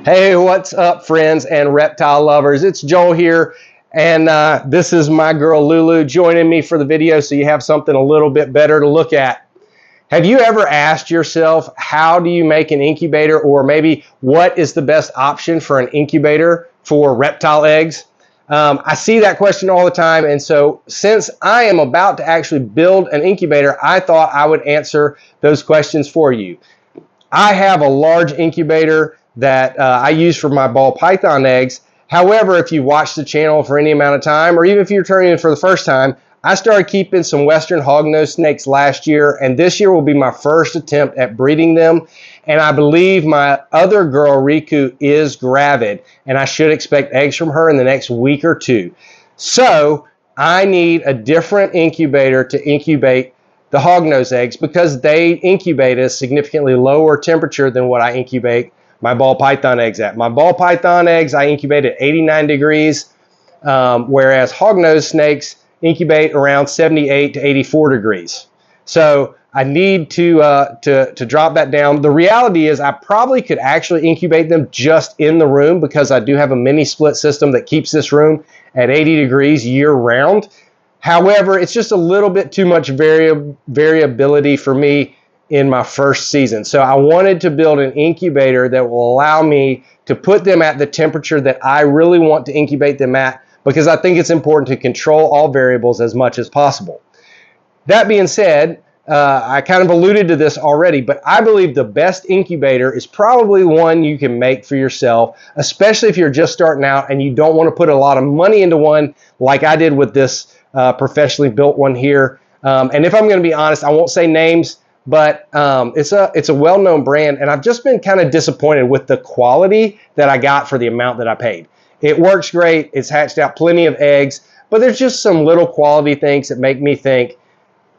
Hey, what's up, friends and reptile lovers? It's Joel here, and this is my girl Lulu joining me for the video so you have something a little bit better to look at. Have you ever asked yourself, how do you make an incubator, or maybe what is the best option for an incubator for reptile eggs? I see that question all the time, and so since I am about to actually build an incubator, I thought I would answer those questions for you. I have a large incubator that I use for my ball python eggs. However, if you watch the channel for any amount of time, or even if you're turning in for the first time, I started keeping some western hognose snakes last year, and this year will be my first attempt at breeding them. And I believe my other girl, Riku, is gravid, and I should expect eggs from her in the next week or two. So I need a different incubator to incubate the hognose eggs because they incubate at a significantly lower temperature than what I incubate my ball python eggs at. My ball python eggs I incubate at 89 degrees, whereas hognose snakes incubate around 78 to 84 degrees. So I need to drop that down. The reality is I probably could actually incubate them just in the room because I do have a mini split system that keeps this room at 80 degrees year round. However, it's just a little bit too much variability for me in my first season. So I wanted to build an incubator that will allow me to put them at the temperature that I really want to incubate them at, because I think it's important to control all variables as much as possible. That being said, I kind of alluded to this already, but I believe the best incubator is probably one you can make for yourself, especially if you're just starting out and you don't want to put a lot of money into one like I did with this professionally built one here. And if I'm going to be honest, I won't say names, but it's a well-known brand, and I've just been kind of disappointed with the quality that I got for the amount that I paid. It works great. It's hatched out plenty of eggs, but there's just some little quality things that make me think,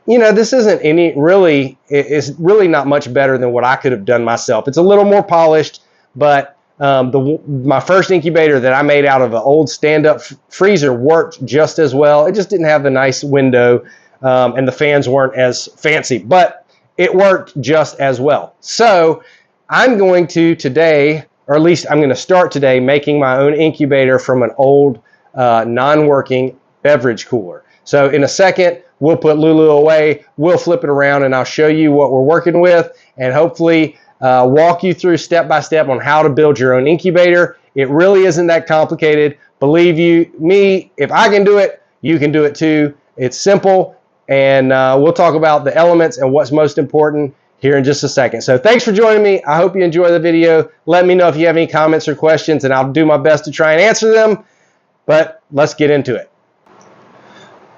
you know, this isn't it's really not much better than what I could have done myself. It's a little more polished, but my first incubator that I made out of an old stand-up freezer worked just as well. It just didn't have the nice window, and the fans weren't as fancy, but it worked just as well. So I'm going to today, or at least I'm going to start today, making my own incubator from an old non-working beverage cooler. So in a second, we'll put Lulu away, we'll flip it around, and I'll show you what we're working with, and hopefully walk you through step by step on how to build your own incubator. It really isn't that complicated. Believe me, if I can do it, you can do it too. It's simple, and we'll talk about the elements and what's most important here in just a second. So thanks for joining me. I hope you enjoy the video. Let me know if you have any comments or questions, and I'll do my best to try and answer them. But let's get into it.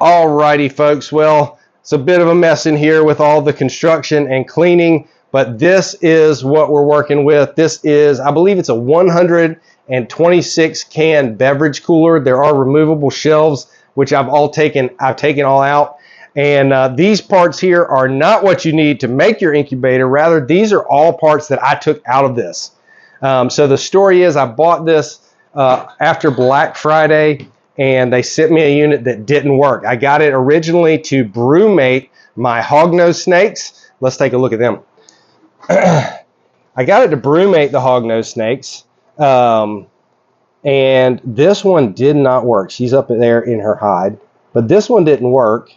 Alrighty, folks. Well, it's a bit of a mess in here with all the construction and cleaning, but this is what we're working with. This is, I believe it's a 126 can beverage cooler. There are removable shelves, which I've taken all out. And these parts here are not what you need to make your incubator. Rather, these are all parts that I took out of this. So the story is I bought this after Black Friday, and they sent me a unit that didn't work. I got it originally to brewmate my hognose snakes. Let's take a look at them. I got it to brewmate the hognose snakes, and this one did not work. She's up there in her hide, but this one didn't work.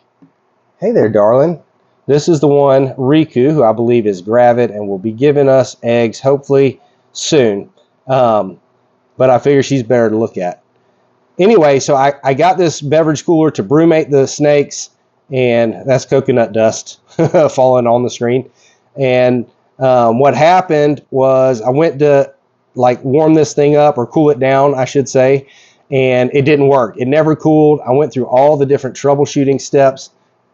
Hey there, darling. This is the one, Riku, who I believe is gravid and will be giving us eggs hopefully soon. But I figure she's better to look at. Anyway, so I got this beverage cooler to brewmate the snakes, and that's coconut dust falling on the screen. And what happened was I went to warm this thing up, or cool it down, I should say, and it didn't work. It never cooled. I went through all the different troubleshooting steps.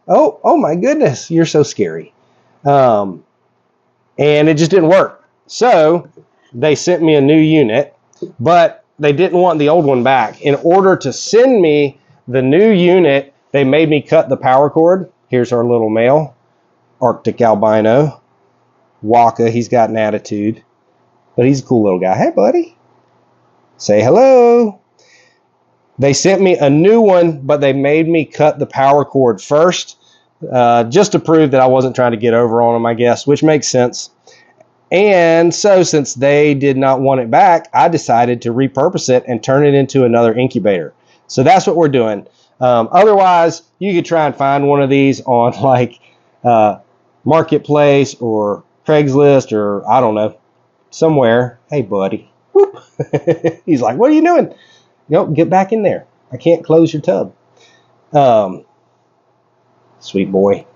Oh my goodness, you're so scary. And it just didn't work. So they sent me a new unit, but they didn't want the old one back. In order to send me the new unit, they made me cut the power cord. Here's our little male, Arctic albino. Waka, he's got an attitude, but he's a cool little guy. Hey, buddy. Say hello. They sent me a new one, but they made me cut the power cord first, just to prove that I wasn't trying to get over on them, I guess, which makes sense. And so since they did not want it back, I decided to repurpose it and turn it into another incubator. So that's what we're doing. Otherwise, you could try and find one of these on like Marketplace or Craigslist or I don't know, somewhere. Hey, buddy. Whoop. He's like, what are you doing? Nope, get back in there. I can't close your tub. Sweet boy.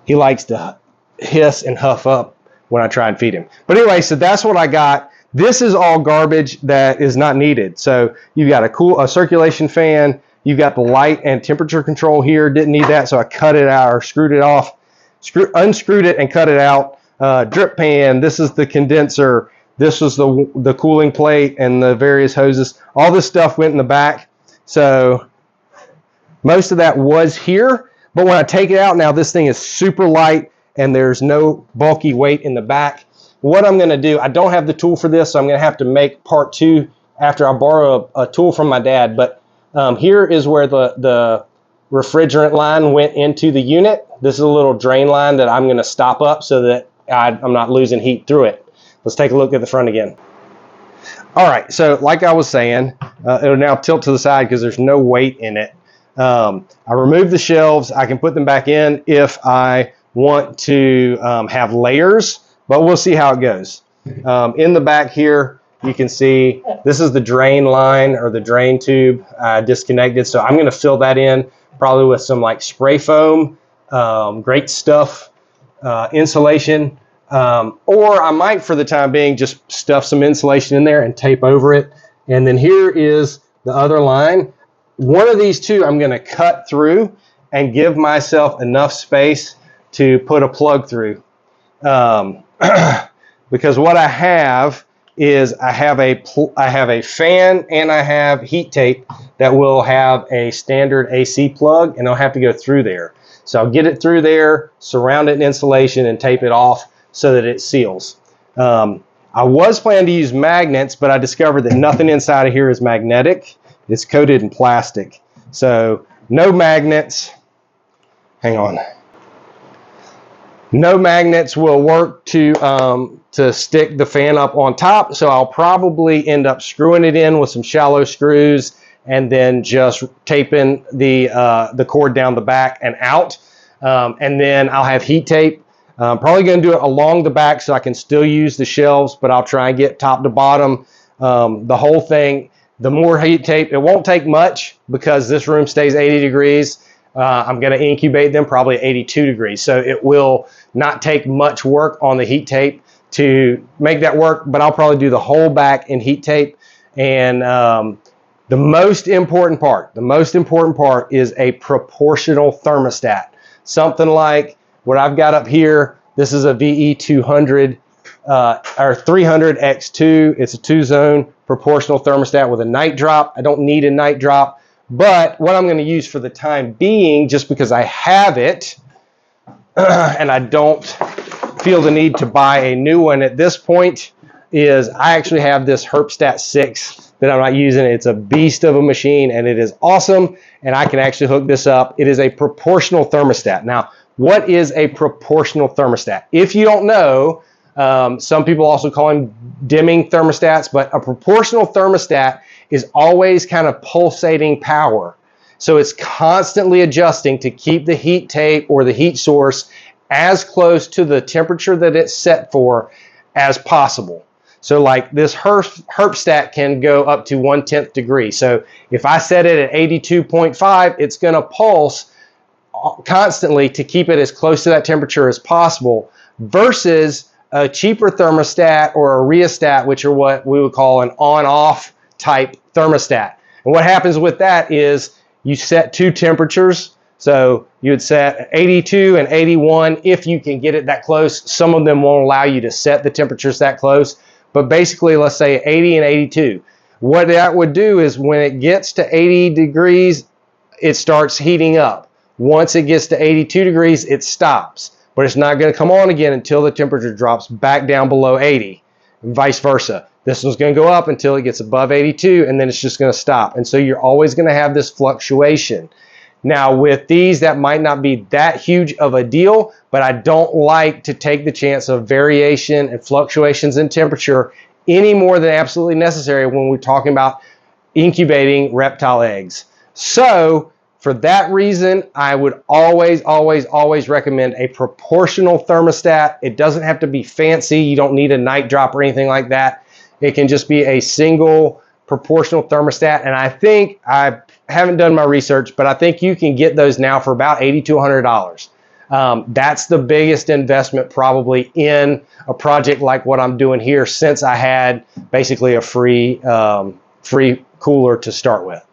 He likes to hiss and huff up when I try and feed him. But anyway, so that's what I got. This is all garbage that is not needed. So you've got a circulation fan. You've got the light and temperature control here. Didn't need that, so I cut it out or screwed it off. Unscrewed it and cut it out. Drip pan. This is the condenser. This was the cooling plate and the various hoses. All this stuff went in the back. So most of that was here. But when I take it out now, this thing is super light and there's no bulky weight in the back. What I'm going to do, I don't have the tool for this, so I'm going to have to make part 2 after I borrow a tool from my dad. But here is where the refrigerant line went into the unit. This is a little drain line that I'm going to stop up so that I'm not losing heat through it. Let's take a look at the front again. All right, so like I was saying, it'll now tilt to the side because there's no weight in it. I removed the shelves. I can put them back in if I want to have layers, but we'll see how it goes. In the back here, you can see this is the drain line or the drain tube disconnected. So I'm going to fill that in probably with some like spray foam, great stuff, insulation, or I might for the time being just stuff some insulation in there and tape over it. And then here is the other line. One of these two I'm going to cut through and give myself enough space to put a plug through. Because what I have is I have a fan and I have heat tape that will have a standard AC plug, and I'll have to go through there. So I'll get it through there, surround it in insulation, and tape it off so that it seals. I was planning to use magnets, but I discovered that nothing inside of here is magnetic. It's coated in plastic. So no magnets. Hang on. No magnets will work to stick the fan up on top, so I'll probably end up screwing it in with some shallow screws and then just taping the cord down the back and out. And then I'll have heat tape. I'm probably going to do it along the back so I can still use the shelves, but I'll try and get top to bottom the whole thing. The more heat tape, it won't take much because this room stays 80 degrees. I'm going to incubate them probably 82 degrees. So it will not take much work on the heat tape to make that work, but I'll probably do the whole back in heat tape. And the most important part is a proportional thermostat. Something like what I've got up here. This is a VE200 or 300X2. It's a 2-zone proportional thermostat with a night drop. I don't need a night drop. But what I'm going to use for the time being, just because I have it, and I don't feel the need to buy a new one at this point, is I actually have this Herpstat 6 that I'm not using. It's a beast of a machine, and it is awesome, and I can actually hook this up. It is a proportional thermostat. Now, what is a proportional thermostat? If you don't know, some people also call them dimming thermostats, but a proportional thermostat is always kind of pulsating power. So it's constantly adjusting to keep the heat tape or the heat source as close to the temperature that it's set for as possible. So like this Herpstat can go up to 1/10 degree. So if I set it at 82.5, it's going to pulse constantly to keep it as close to that temperature as possible, versus a cheaper thermostat or a rheostat, which are what we would call an on-off type thermostat. And what happens with that is you set two temperatures. So you would set 82 and 81 if you can get it that close. Some of them won't allow you to set the temperatures that close, but basically let's say 80 and 82. What that would do is when it gets to 80 degrees, it starts heating up. Once it gets to 82 degrees, it stops, but it's not going to come on again until the temperature drops back down below 80, and vice versa. This one's going to go up until it gets above 82, and then it's just going to stop. And so you're always going to have this fluctuation. Now with these, that might not be that huge of a deal, but but I don't like to take the chance of variation and fluctuations in temperature any more than absolutely necessary when we're talking about incubating reptile eggs. So for that reason, I would always recommend a proportional thermostat. It doesn't have to be fancy. You don't need a night drop or anything like that. It can just be a single proportional thermostat. And I think, I haven't done my research, but I think you can get those now for about $80 to $100. That's the biggest investment probably in a project like what I'm doing here, since I had basically a free cooler to start with.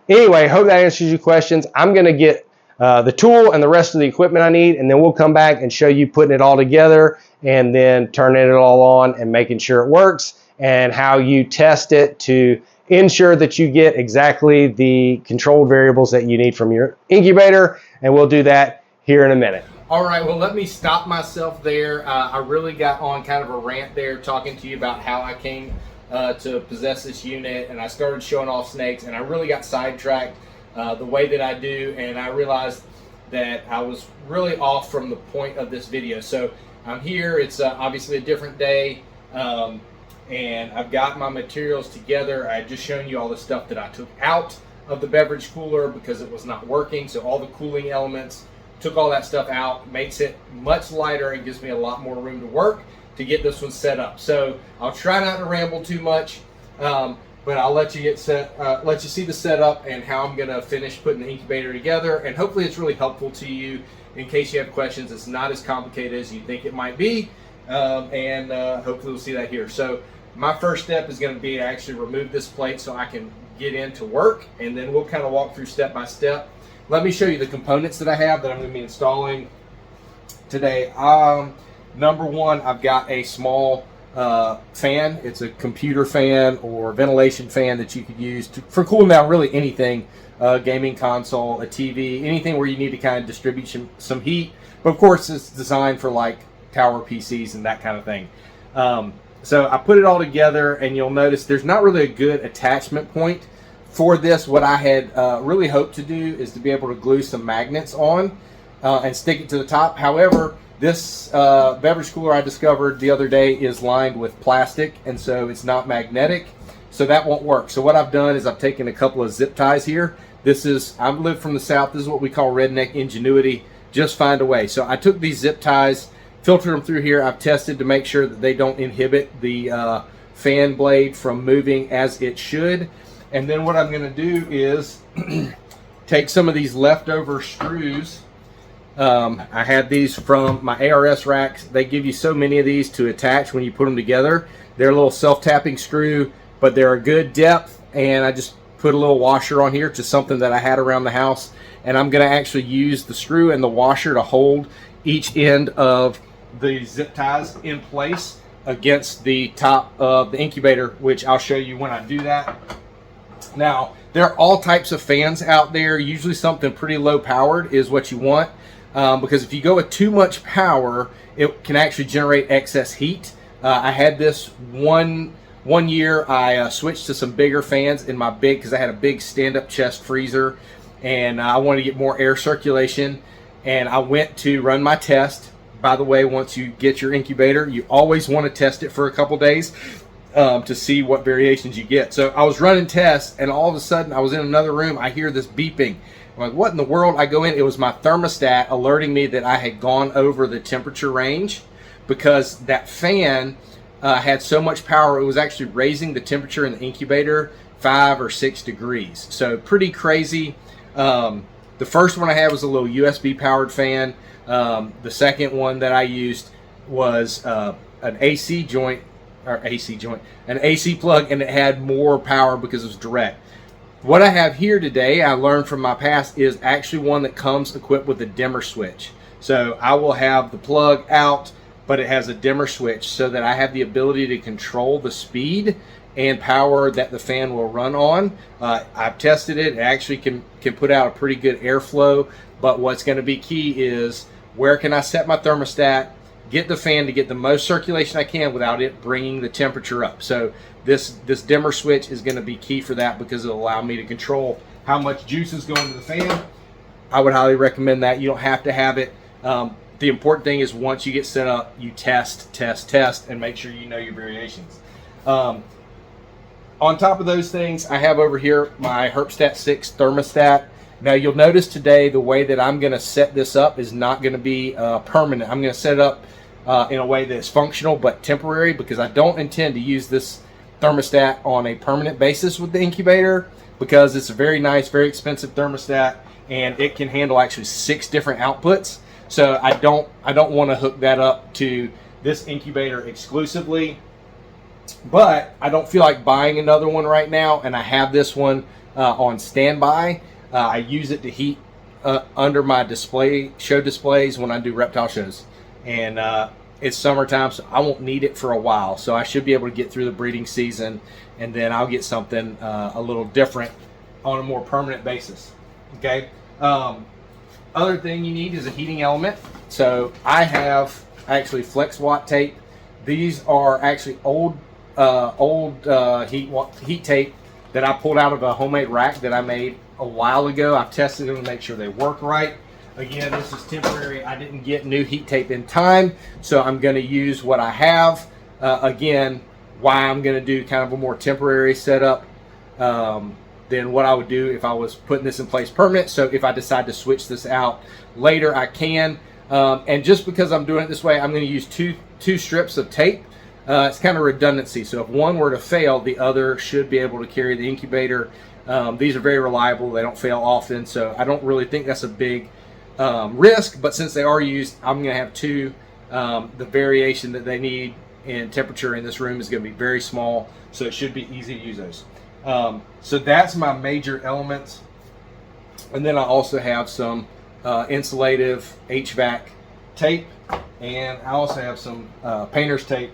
Anyway, hope that answers your questions. I'm going to get the tool and the rest of the equipment I need, and then we'll come back and show you putting it all together and then turning it all on and making sure it works, and how you test it to ensure that you get exactly the controlled variables that you need from your incubator, and we'll do that here in a minute. All right, well, let me stop myself there. I really got on kind of a rant there talking to you about how I came to possess this unit, and I started showing off snakes, and I really got sidetracked the way that I do, and I realized that I was really off from the point of this video. So I'm here, it's obviously a different day, and I've got my materials together. I had just shown you all the stuff that I took out of the beverage cooler because it was not working, so all the cooling elements, took all that stuff out, makes it much lighter and gives me a lot more room to work to get this one set up. So I'll try not to ramble too much, but I'll let you let you see the setup and how I'm gonna finish putting the incubator together, and hopefully it's really helpful to you in case you have questions. It's not as complicated as you think it might be, and hopefully we'll see that here. So my first step is gonna be to actually remove this plate so I can get into work, and then we'll kind of walk through step by step. Let me show you the components that I have that I'm going to be installing today. Number one, I've got a small fan. It's a computer fan or ventilation fan that you could use for cooling down really anything, gaming console, a TV, anything where you need to kind of distribute some heat. But of course, it's designed for like tower PCs and that kind of thing. So I put it all together, and you'll notice there's not really a good attachment point for this. What I had really hoped to do is to be able to glue some magnets on and stick it to the top. However, this beverage cooler I discovered the other day is lined with plastic, and so it's not magnetic, so that won't work. So what I've done is I've taken a couple of zip ties here. This is, I live from the South, this is what we call redneck ingenuity, just find a way. So I took these zip ties, filtered them through here. I've tested to make sure that they don't inhibit the fan blade from moving as it should. And then what I'm going to do is take some of these leftover screws. I had these from my ARS racks. They give you so many of these to attach when you put them together. They're a little self-tapping screw, but they're a good depth. And I just put a little washer on here, just something that I had around the house. And I'm going to actually use the screw and the washer to hold each end of the zip ties in place against the top of the incubator, which I'll show you when I do that. Now, there are all types of fans out there. Usually something pretty low powered is what you want, because if you go with too much power, it can actually generate excess heat. I had this one year. I switched to some bigger fans in my because I had a big stand-up chest freezer, and I wanted to get more air circulation, and I went to run my test. By the way, once you get your incubator, you always want to test it for a couple days to see what variations you get. So I was running tests, and all of a sudden I was in another room. I hear this beeping. I'm like, what in the world? I go in. It was my thermostat alerting me that I had gone over the temperature range, because that fan had so much power. It was actually raising the temperature in the incubator 5 or 6 degrees. So pretty crazy. The first one I had was a little USB powered fan. The second one that I used was an AC plug, and it had more power because it was direct. What I have here today, I learned from my past, is actually one that comes equipped with a dimmer switch. So I will have the plug out, but it has a dimmer switch so that I have the ability to control the speed and power that the fan will run on. I've tested it. It actually can put out a pretty good airflow, but what's going to be key is where can I set my thermostat, get the fan to get the most circulation I can without it bringing the temperature up. So this dimmer switch is going to be key for that, because it'll allow me to control how much juice is going to the fan. I would highly recommend that. You don't have to have it the important thing is once you get set up, you test, and make sure you know your variations. On top of those things, I have over here my Herpstat 6 thermostat. Now you'll notice today the way that I'm going to set this up is not going to be permanent. I'm going to set it up in a way that's functional but temporary, because I don't intend to use this thermostat on a permanent basis with the incubator, because it's a very nice, very expensive thermostat, and it can handle actually 6 different outputs. So I don't want to hook that up to this incubator exclusively. But I don't feel like buying another one right now, and I have this one on standby. I use it to heat under my show displays when I do reptile shows, and it's summertime, so I won't need it for a while. So I should be able to get through the breeding season, and then I'll get something a little different on a more permanent basis. Okay. Other thing you need is a heating element. So I have actually flex watt tape. These are actually old heat tape that I pulled out of a homemade rack that I made a while ago. I've tested them to make sure they work right. Again, this is temporary. I didn't get new heat tape in time, so I'm going to use what I have. Again, why I'm going to do kind of a more temporary setup than what I would do if I was putting this in place permanent. So if I decide to switch this out later, I can. And just because I'm doing it this way, I'm going to use two strips of tape. It's kind of redundancy. So if one were to fail, the other should be able to carry the incubator. These are very reliable. They don't fail often. So I don't really think that's a big risk. But since they are used, I'm going to have two. The variation that they need in temperature in this room is going to be very small. So it should be easy to use those. So that's my major elements. And then I also have some insulative HVAC tape. And I also have some painter's tape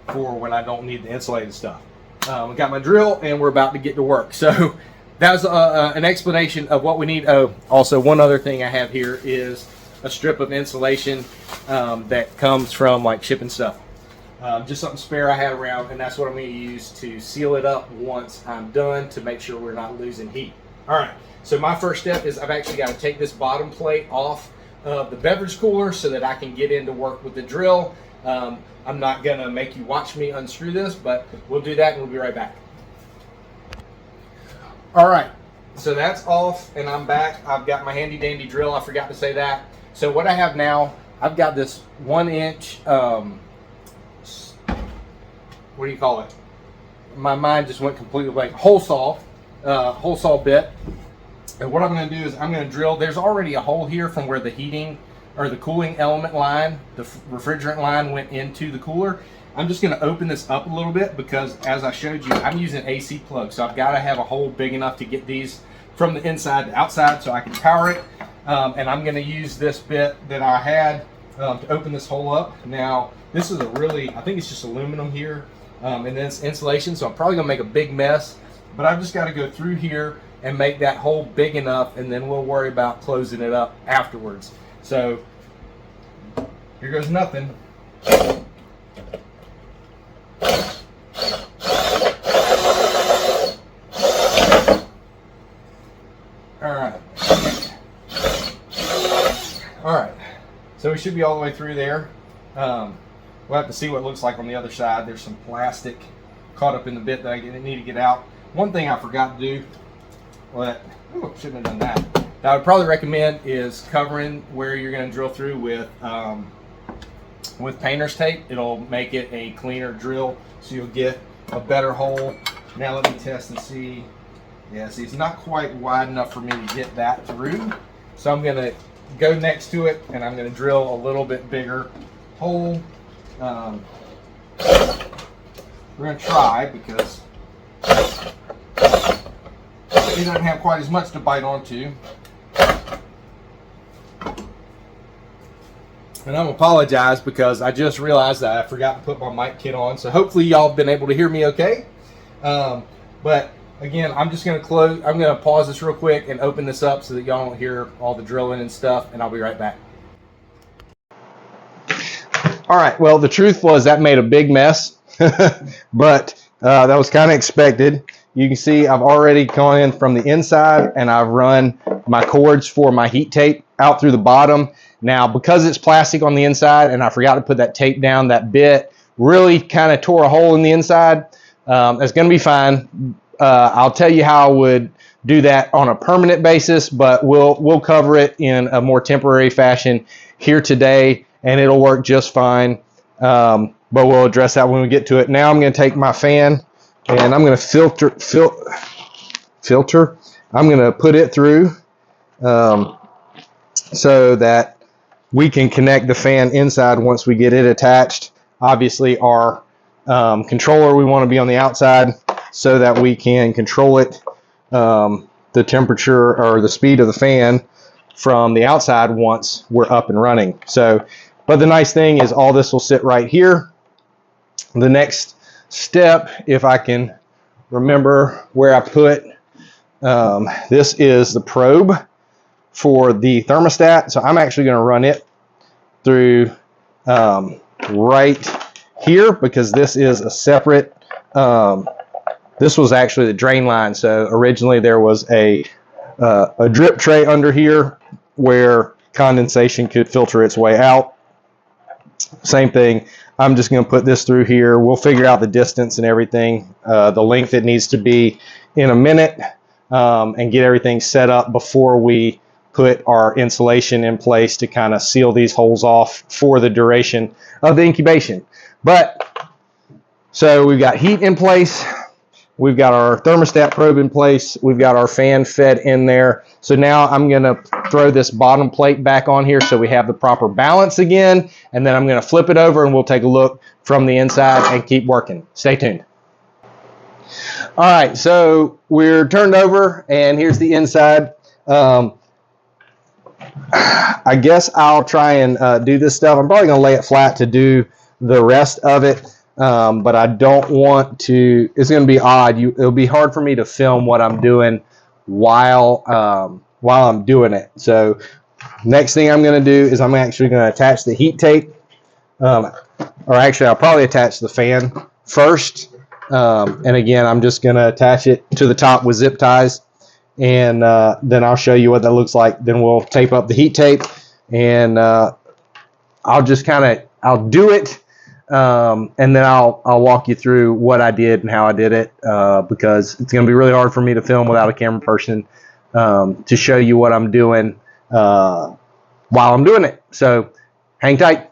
for when I don't need the insulated stuff. We got my drill, and we're about to get to work. So that was an explanation of what we need. Oh, also one other thing I have here is a strip of insulation that comes from like shipping stuff. Just something spare I had around, and that's what I'm going to use to seal it up once I'm done, to make sure we're not losing heat. All right, so my first step is I've actually got to take this bottom plate off of the beverage cooler so that I can get into work with the drill. I'm not going to make you watch me unscrew this, but we'll do that and we'll be right back. All right, so that's off and I'm back. I've got my handy dandy drill. I forgot to say that. So what I have now, I've got this 1-inch, what do you call it? My mind just went completely blank. Hole saw bit. And what I'm going to do is I'm going to drill. There's already a hole here from where the heating or the cooling element line, the refrigerant line, went into the cooler. I'm just going to open this up a little bit because, as I showed you, I'm using an AC plug. So I've got to have a hole big enough to get these from the inside to outside so I can power it. And I'm going to use this bit that I had to open this hole up. Now, this is I think it's just aluminum here. And then it's insulation, so I'm probably going to make a big mess. But I've just got to go through here and make that hole big enough, and then we'll worry about closing it up afterwards. So here goes nothing. All right, so we should be all the way through there. We'll have to see what it looks like on the other side. There's some plastic caught up in the bit that I need to get out. One thing I forgot to do, shouldn't have done that. That I would probably recommend is covering where you're going to drill through with painter's tape. It'll make it a cleaner drill, so you'll get a better hole. Now let me test and see. Yeah, see, it's not quite wide enough for me to get that through. So I'm going to go next to it, and I'm going to drill a little bit bigger hole. We're going to try because it doesn't have quite as much to bite onto. And I'm apologize because I just realized that I forgot to put my mic kit on. So hopefully y'all have been able to hear me okay. But again, I'm just going to I'm going to pause this real quick and open this up so that y'all don't hear all the drilling and stuff, and I'll be right back. All right, well, the truth was that made a big mess, but that was kind of expected. You can see I've already gone in from the inside, and I've run my cords for my heat tape out through the bottom. Now, because it's plastic on the inside and I forgot to put that tape down, that bit really kind of tore a hole in the inside. It's going to be fine. I'll tell you how I would do that on a permanent basis, but we'll cover it in a more temporary fashion here today, and it'll work just fine. But we'll address that when we get to it. Now I'm going to take my fan and I'm going to filter. I'm going to put it through so that we can connect the fan inside once we get it attached. Obviously, our controller, we want to be on the outside so that we can control it, the temperature or the speed of the fan from the outside once we're up and running. So, but the nice thing is all this will sit right here. The next step, if I can remember where I put, this is the probe for the thermostat. So I'm actually going to run it through right here, because this is a separate, this was actually the drain line. So originally there was a drip tray under here where condensation could filter its way out. Same thing. I'm just going to put this through here. We'll figure out the distance and everything, the length it needs to be in a minute, and get everything set up before we put our insulation in place to kind of seal these holes off for the duration of the incubation. But so we've got heat in place, we've got our thermostat probe in place, we've got our fan fed in there. So now I'm going to throw this bottom plate back on here so we have the proper balance again, and then I'm going to flip it over and we'll take a look from the inside and keep working. Stay tuned. All right, so we're turned over and here's the inside. I guess I'll try and do this stuff. I'm probably going to lay it flat to do the rest of it, but I don't want to. It's going to be odd. It'll be hard for me to film what I'm doing while I'm doing it. So next thing I'm going to do is I'm actually going to attach the heat tape, or actually I'll probably attach the fan first, and again I'm just going to attach it to the top with zip ties. And then I'll show you what that looks like. Then we'll tape up the heat tape, and I'll just I'll do it, and then I'll walk you through what I did and how I did it, because it's going to be really hard for me to film without a camera person to show you what I'm doing while I'm doing it. So hang tight.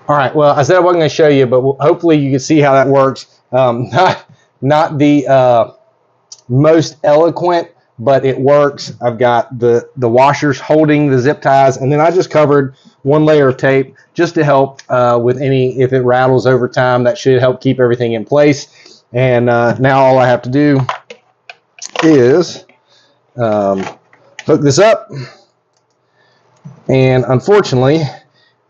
All right, well, I said I wasn't going to show you, but hopefully you can see how that works. Not the most eloquent, but it works. I've got the washers holding the zip ties, and then I just covered one layer of tape just to help with if it rattles over time. That should help keep everything in place. And now all I have to do is hook this up. And unfortunately,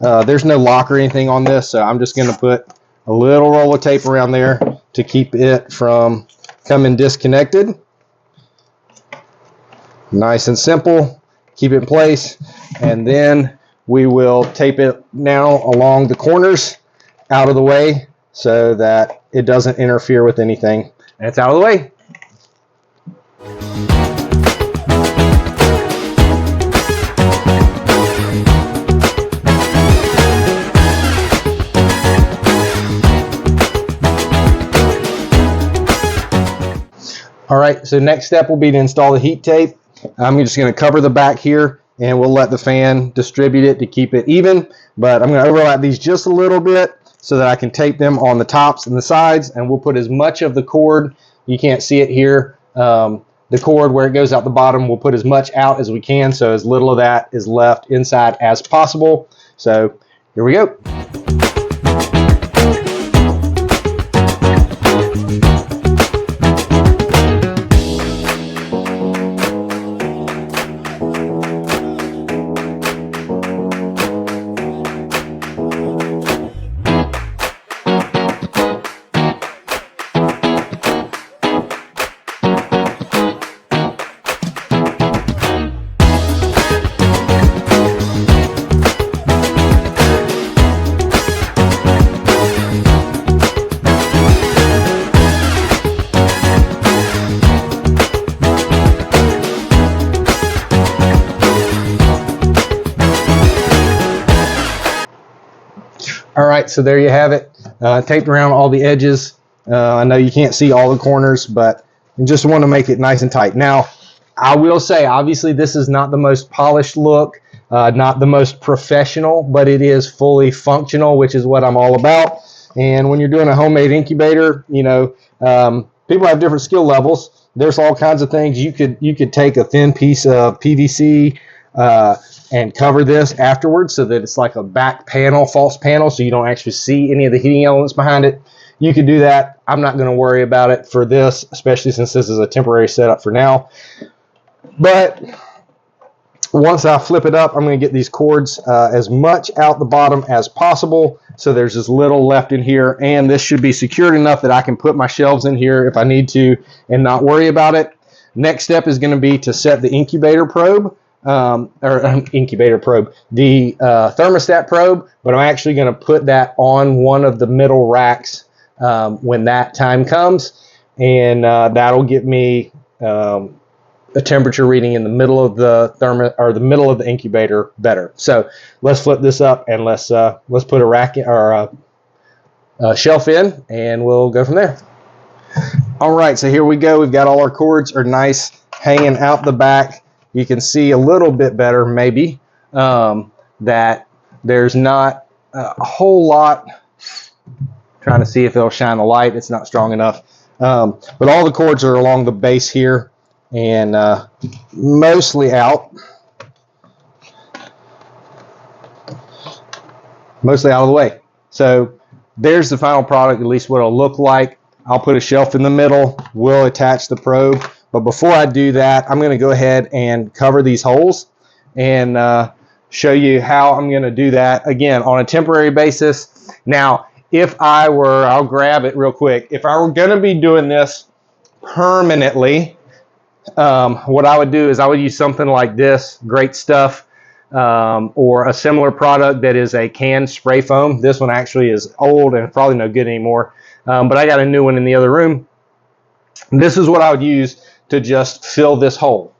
there's no lock or anything on this, so I'm just going to put a little roll of tape around there to keep it from coming disconnected. Nice and simple. Keep it in place, and then we will tape it now along the corners out of the way so that it doesn't interfere with anything. And it's out of the way. All right, so next step will be to install the heat tape. I'm just going to cover the back here, and we'll let the fan distribute it to keep it even. But I'm going to overlap these just a little bit so that I can tape them on the tops and the sides, and we'll put as much of the cord, you can't see it here, the cord where it goes out the bottom, we'll put as much out as we can so as little of that is left inside as possible. So here we go. right, so there you have it. Taped around all the edges. I know you can't see all the corners, but you just want to make it nice and tight. Now, I will say, obviously, this is not the most polished look, not the most professional, but it is fully functional, which is what I'm all about. And when you're doing a homemade incubator, you know, people have different skill levels. There's all kinds of things. You could take a thin piece of PVC and cover this afterwards so that it's like a back panel, false panel, so you don't actually see any of the heating elements behind it. You could do that. I'm not going to worry about it for this, especially since this is a temporary setup for now. But once I flip it up, I'm going to get these cords as much out the bottom as possible, so there's as little left in here, and this should be secured enough that I can put my shelves in here if I need to and not worry about it. Next step is going to be to set the incubator probe, the thermostat probe, but I'm actually going to put that on one of the middle racks when that time comes, and that'll get me a temperature reading in the middle of the middle of the incubator better. So let's flip this up and let's put a rack or a shelf in, and we'll go from there. All right, so here we go. We've got all our cords are nice hanging out the back. You can see a little bit better maybe that there's not a whole lot. Trying to see if it'll shine the light. It's not strong enough, but all the cords are along the base here and mostly out of the way. So there's the final product, at least what it'll look like. I'll put a shelf in the middle. We'll attach the probe, but before I do that, I'm going to go ahead and cover these holes and show you how I'm going to do that again on a temporary basis. Now, if I were, I'll grab it real quick. If I were going to be doing this permanently, what I would do is I would use something like this, Great Stuff, or a similar product that is a canned spray foam. This one actually is old and probably no good anymore, but I got a new one in the other room. This is what I would use to just fill this hole,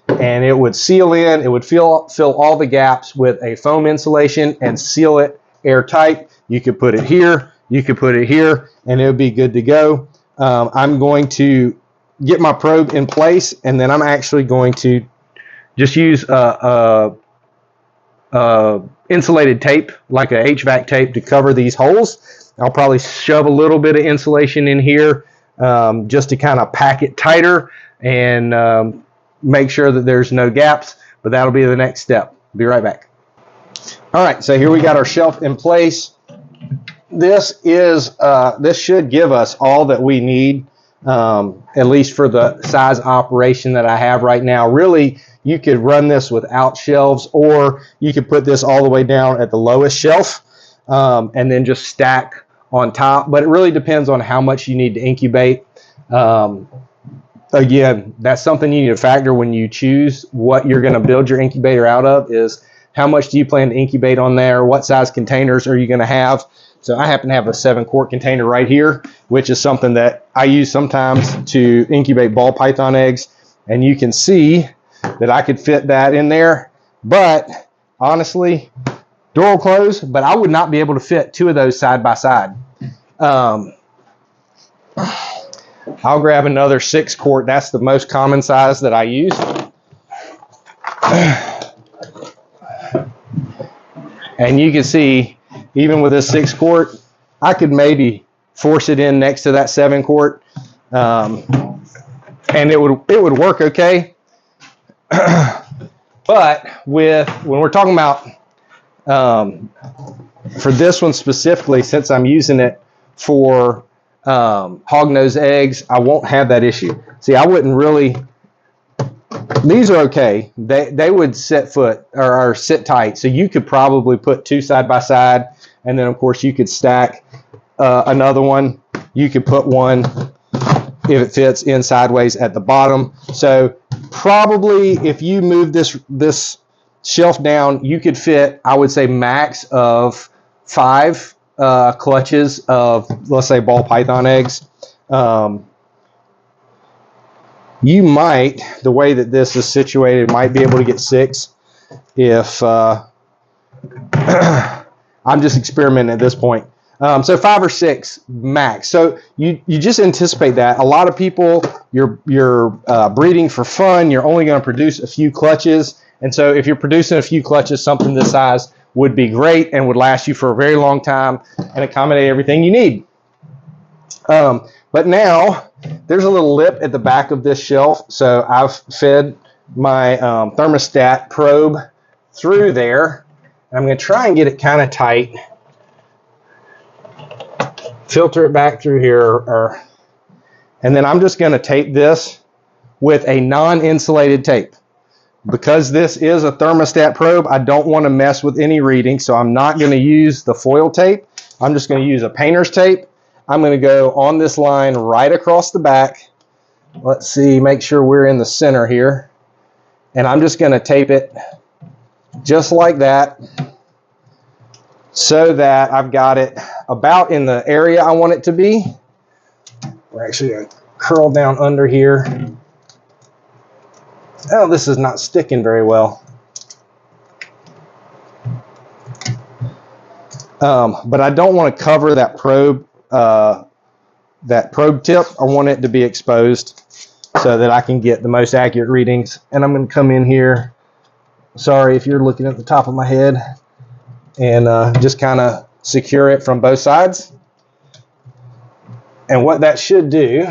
and it would seal in. It would fill all the gaps with a foam insulation and seal it airtight. You could put it here, you could put it here, and it would be good to go. I'm going to get my probe in place, and then I'm actually going to just use insulated tape, like a HVAC tape, to cover these holes. I'll probably shove a little bit of insulation in here just to kind of pack it tighter and make sure that there's no gaps, but that'll be the next step. Be right back. All right, so here we got our shelf in place. This should give us all that we need, at least for the size operation that I have right now. Really, you could run this without shelves, or you could put this all the way down at the lowest shelf and then just stack on top. But it really depends on how much you need to incubate. Again, that's something you need to factor when you choose what you're going to build your incubator out of, is how much do you plan to incubate on there? What size containers are you going to have? So I happen to have a 7-quart container right here, which is something that I use sometimes to incubate ball python eggs. And you can see that I could fit that in there. But honestly, door will close, but I would not be able to fit 2 of those side by side. I'll grab another 6-quart. That's the most common size that I use. And you can see, even with this 6-quart, I could maybe force it in next to that 7-quart, and it would work okay. But when we're talking about for this one specifically, since I'm using it for hognose eggs, I won't have that issue. See, I wouldn't really. These are okay. They would sit tight, so you could probably put 2 side by side, and then of course you could stack another one. You could put one, if it fits, in sideways at the bottom. So probably if you move this shelf down, you could fit, I would say, max of 5 clutches of, let's say, ball python eggs. You might, the way that this is situated, might be able to get 6 if I'm just experimenting at this point. So 5 or 6 max. So you just anticipate that. A lot of people, you're breeding for fun. You're only going to produce a few clutches. And so if you're producing a few clutches, something this size would be great and would last you for a very long time and accommodate everything you need. But now there's a little lip at the back of this shelf. So I've fed my thermostat probe through there. And I'm going to try and get it kind of tight. Filter it back through here. And then I'm just going to tape this with a non-insulated tape. Because this is a thermostat probe, I don't want to mess with any reading, so I'm not going to use the foil tape. I'm just going to use a painter's tape. I'm going to go on this line right across the back. Let's see, make sure we're in the center here. And I'm just going to tape it just like that so that I've got it about in the area I want it to be. We're actually going to curl down under here. Oh, this is not sticking very well. But I don't want to cover that probe tip. I want it to be exposed so that I can get the most accurate readings. And I'm going to come in here. Sorry if you're looking at the top of my head. And just kind of secure it from both sides. And what that should do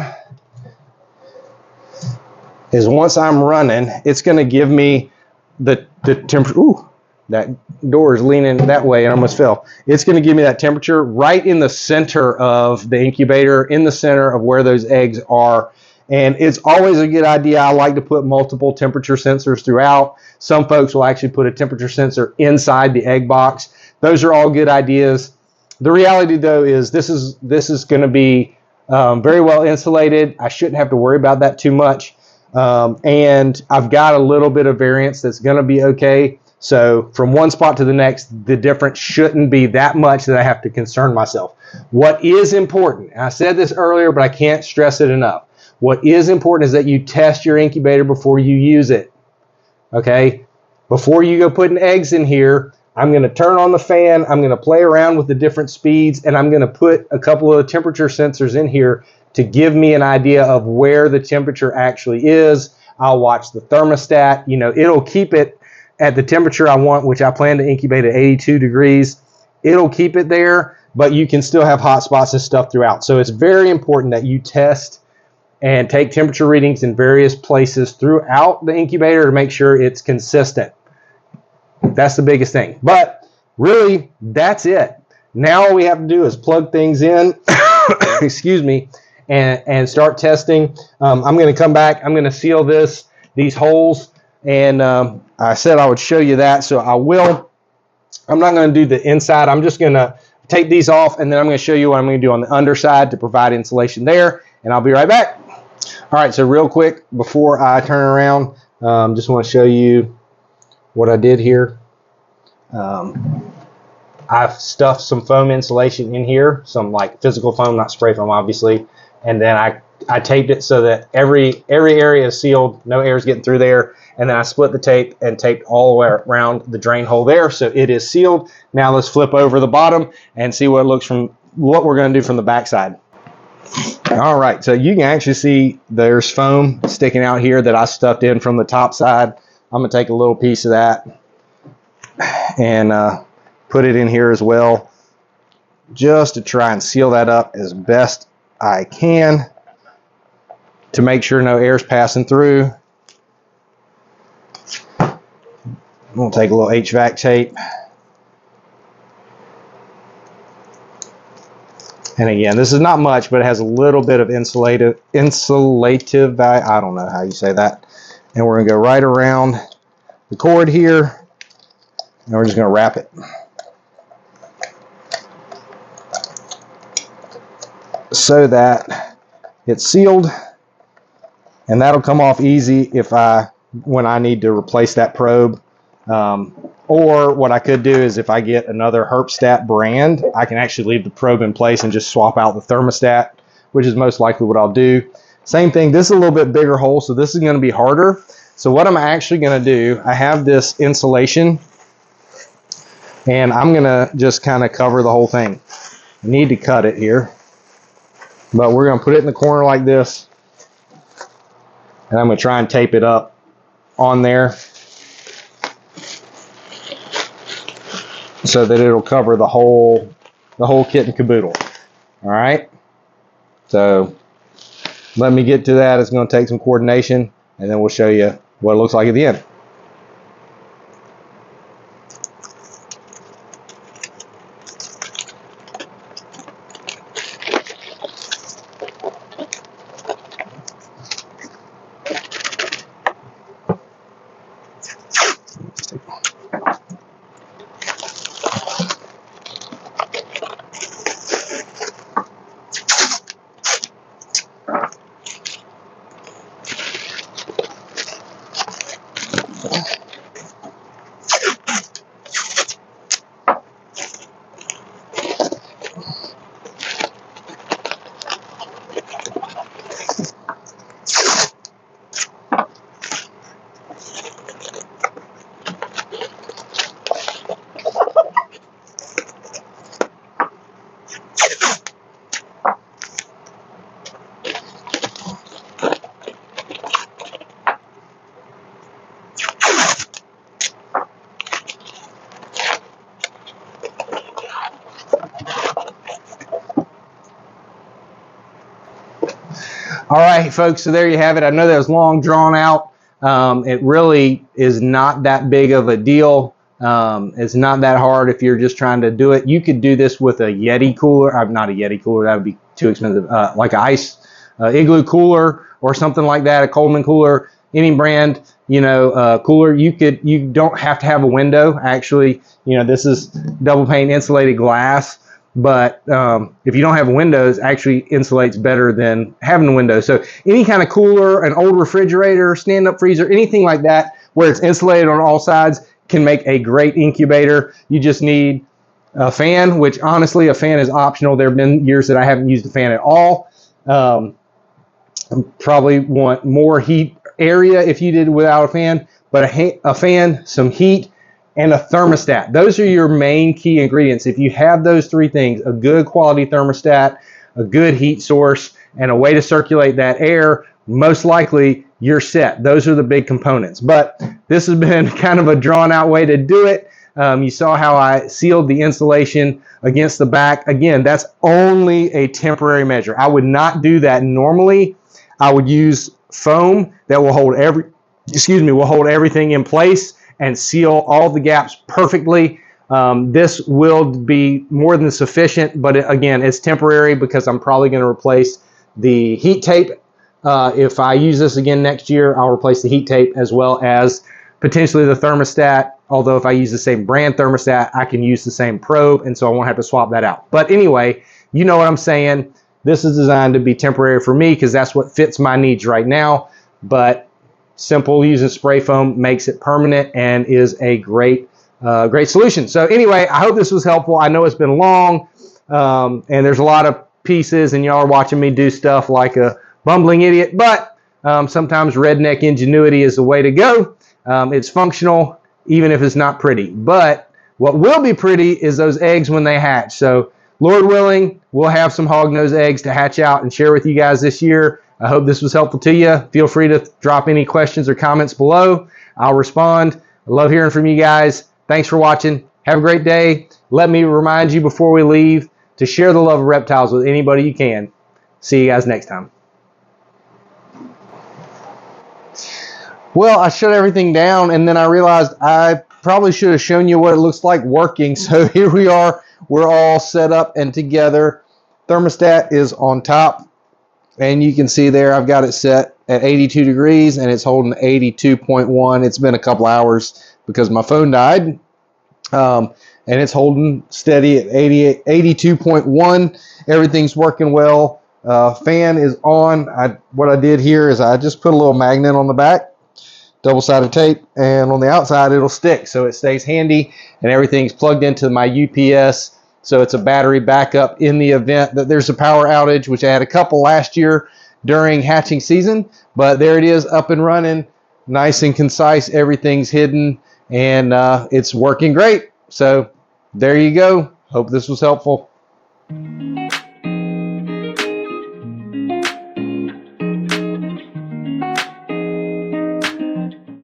is once I'm running, it's going to give me the temperature. Ooh, that door is leaning that way and I almost fell. It's going to give me that temperature right in the center of the incubator, in the center of where those eggs are. And it's always a good idea. I like to put multiple temperature sensors throughout. Some folks will actually put a temperature sensor inside the egg box. Those are all good ideas. The reality, though, is this is going to be very well insulated. I shouldn't have to worry about that too much. And I've got a little bit of variance that's going to be okay. So from one spot to the next, the difference shouldn't be that much that I have to concern myself. What is important, and I said this earlier, but I can't stress it enough. What is important is that you test your incubator before you use it. Okay? Before you go putting eggs in here, I'm going to turn on the fan. I'm going to play around with the different speeds, and I'm going to put a couple of temperature sensors in here to give me an idea of where the temperature actually is. I'll watch the thermostat. You know, it'll keep it at the temperature I want, which I plan to incubate at 82 degrees. It'll keep it there, but you can still have hot spots and stuff throughout. So it's very important that you test and take temperature readings in various places throughout the incubator to make sure it's consistent. That's the biggest thing. But really, that's it. Now all we have to do is plug things in, excuse me, and start testing. I'm going to come back. I'm going to seal these holes, and I said I would show you that, so I will. I'm not going to do the inside. I'm just going to take these off, and then I'm going to show you what I'm going to do on the underside to provide insulation there, and I'll be right back. All right, so real quick before I turn around, just want to show you what I did here. I've stuffed some foam insulation in here, some like physical foam, not spray foam, obviously. And then I taped it so that every area is sealed, no air is getting through there. And then I split the tape and taped all the way around the drain hole there, so it is sealed. Now let's flip over the bottom and see what it looks from what we're going to do from the back side. All right, so you can actually see there's foam sticking out here that I stuffed in from the top side. I'm going to take a little piece of that and put it in here as well, just to try and seal that up as best I can to make sure no air's passing through. I'm going to take a little HVAC tape. And again, this is not much, but it has a little bit of insulative value. I don't know how you say that. And we're going to go right around the cord here, and we're just going to wrap it. So that it's sealed, and that'll come off easy when I need to replace that probe. Or what I could do is if I get another Herpstat brand, I can actually leave the probe in place and just swap out the thermostat, which is most likely what I'll do. Same thing, this is a little bit bigger hole, so this is going to be harder. So what I'm actually going to do, I have this insulation And I'm gonna just kind of cover the whole thing. I need to cut it here, but we're gonna put it in the corner like this, and I'm gonna try and tape it up on there so that it'll cover the whole kit and caboodle. All right, so let me get to that. It's going to take some coordination, and then we'll show you what it looks like at the end. All right, folks, so there you have it. I know that was long, drawn out. It really is not that big of a deal. It's not that hard if you're just trying to do it. You could do this with a Yeti cooler. Not a Yeti cooler, that would be too expensive. Like an ice igloo cooler or something like that, a Coleman cooler, any brand, cooler. You don't have to have a window. Actually, this is double pane insulated glass. But if you don't have windows, actually insulates better than having a window. So any kind of cooler, an old refrigerator, stand-up freezer, anything like that where it's insulated on all sides can make a great incubator. You just need a fan, which honestly, a fan is optional. There have been years that I haven't used a fan at all. Probably want more heat area if you did without a fan, but a fan, some heat, and a thermostat. Those are your main key ingredients. If you have those three things, a good quality thermostat, a good heat source, and a way to circulate that air, most likely you're set. Those are the big components. But this has been kind of a drawn out way to do it. You saw how I sealed the insulation against the back. Again, that's only a temporary measure. I would not do that normally. I would use foam that will hold everything in place and seal all the gaps perfectly. This will be more than sufficient, but again, it's temporary because I'm probably going to replace the heat tape. If I use this again next year, I'll replace the heat tape as well as potentially the thermostat. Although if I use the same brand thermostat, I can use the same probe, and so I won't have to swap that out. But anyway, you know what I'm saying. This is designed to be temporary for me because that's what fits my needs right now. But simple using spray foam makes it permanent and is a great solution. So anyway, I hope this was helpful. I know it's been long and there's a lot of pieces and y'all are watching me do stuff like a bumbling idiot, but sometimes redneck ingenuity is the way to go. It's functional even if it's not pretty, but what will be pretty is those eggs when they hatch. So Lord willing, we'll have some hognose eggs to hatch out and share with you guys this year. I hope this was helpful to you. Feel free to drop any questions or comments below. I'll respond. I love hearing from you guys. Thanks for watching. Have a great day. Let me remind you before we leave to share the love of reptiles with anybody you can. See you guys next time. Well, I shut everything down and then I realized I probably should have shown you what it looks like working. So here we are. We're all set up and together. Thermostat is on top. And you can see there I've got it set at 82 degrees and it's holding 82.1. It's been a couple hours because my phone died. And it's holding steady at 82.1. Everything's working well. Fan is on. What I did here is I just put a little magnet on the back, double-sided tape, and on the outside it'll stick so it stays handy and everything's plugged into my UPS. So it's a battery backup in the event that there's a power outage, which I had a couple last year during hatching season. But there it is, up and running, nice and concise. Everything's hidden, and it's working great. So There you go. Hope this was helpful.